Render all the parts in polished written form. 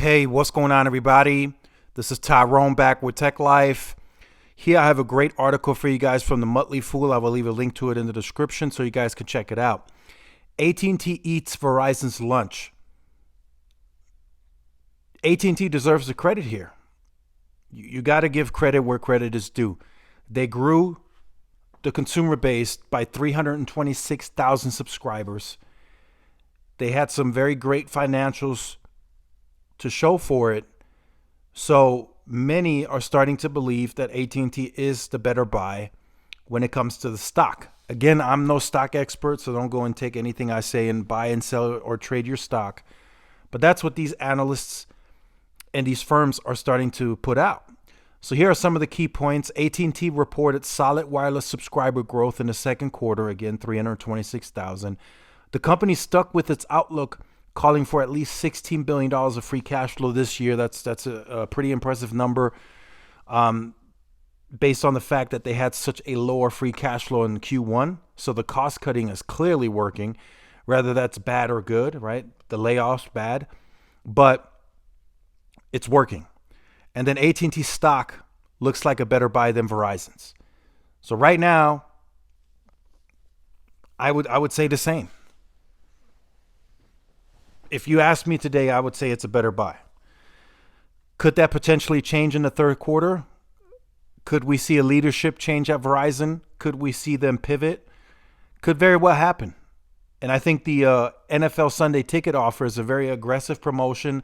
Hey, what's going on, everybody? This is Tyrone back with Tech Life. Here I have a great article for you guys from the Motley Fool. I will leave a link to it in the description so you guys can check it out. AT&T eats Verizon's lunch. AT&T deserves the credit here. You got to give credit where credit is due. They grew the consumer base by 326,000 subscribers. They had some very great financials to show for it. So many are starting to believe that AT&T is the better buy when it comes to the stock. Again, I'm no stock expert, so don't go and take anything I say and buy and sell or trade your stock. But that's what these analysts and these firms are starting to put out. So here are some of the key points. AT&T reported solid wireless subscriber growth in the second quarter, again, 326,000. The company stuck with its outlook, calling for at least $16 billion of free cash flow this year. That's a pretty impressive number based on the fact that they had such a lower free cash flow in Q1. So the cost cutting is clearly working, whether that's bad or good, right? The layoffs bad, but it's working. And then AT&T stock looks like a better buy than Verizon's. So right now, I would say the same. If you ask me today, I would say it's a better buy. Could that potentially change in the third quarter? Could we see a leadership change at Verizon? Could we see them pivot? Could very well happen. And I think the NFL Sunday Ticket offer is a very aggressive promotion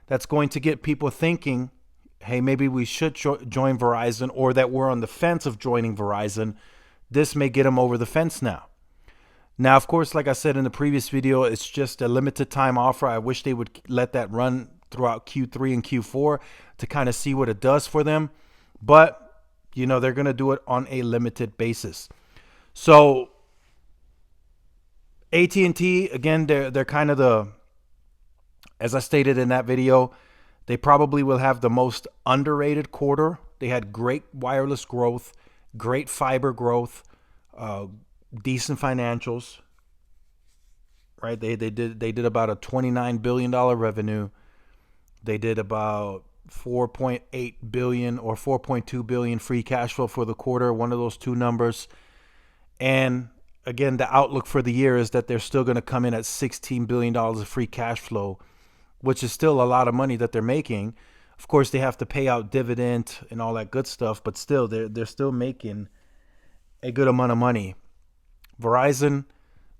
that's going to get people thinking, hey, maybe we should join Verizon, or that we're on the fence of joining Verizon. This may get them over the fence now. Now, of course, like I said in the previous video, it's just a limited time offer. I wish they would let that run throughout Q3 and Q4 to kind of see what it does for them. But, you know, they're going to do it on a limited basis. So AT&T, again, they're kind of the, as I stated in that video, they probably will have the most underrated quarter. They had great wireless growth, great fiber growth, decent financials, right? They did about a $29 billion revenue. They did about 4.8 billion or 4.2 billion free cash flow for the quarter, one of those two numbers. And again, the outlook for the year is that they're still going to come in at $16 billion of free cash flow, which is still a lot of money that they're making. Of course, they have to pay out dividend and all that good stuff, but still, they're still making a good amount of money. Verizon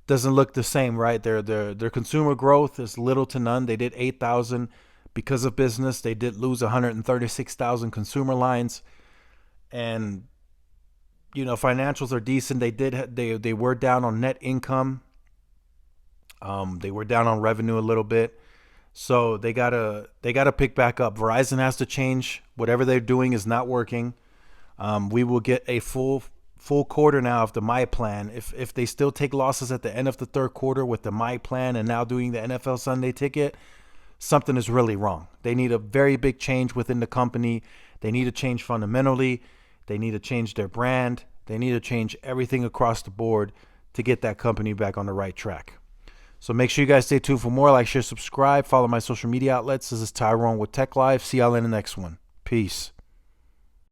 doesn't look the same, right? Their consumer growth is little to none. They did 8,000 because of business. They did lose 136,000 consumer lines, and you know, financials are decent. They were down on net income. They were down on revenue a little bit. So they gotta pick back up. Verizon has to change. Whatever they're doing is not working. We will get a full quarter now of the My Plan. If they still take losses at the end of the third quarter with the My Plan and now doing the NFL Sunday Ticket, something is really wrong. They need a very big change within the company. They need to change fundamentally. They need to change their brand. They need to change everything across the board to get that company back on the right track. So make sure you guys stay tuned for more. Like, share, subscribe, follow my social media outlets. This is Tyrone with Tech Life. See y'all in the next one. Peace.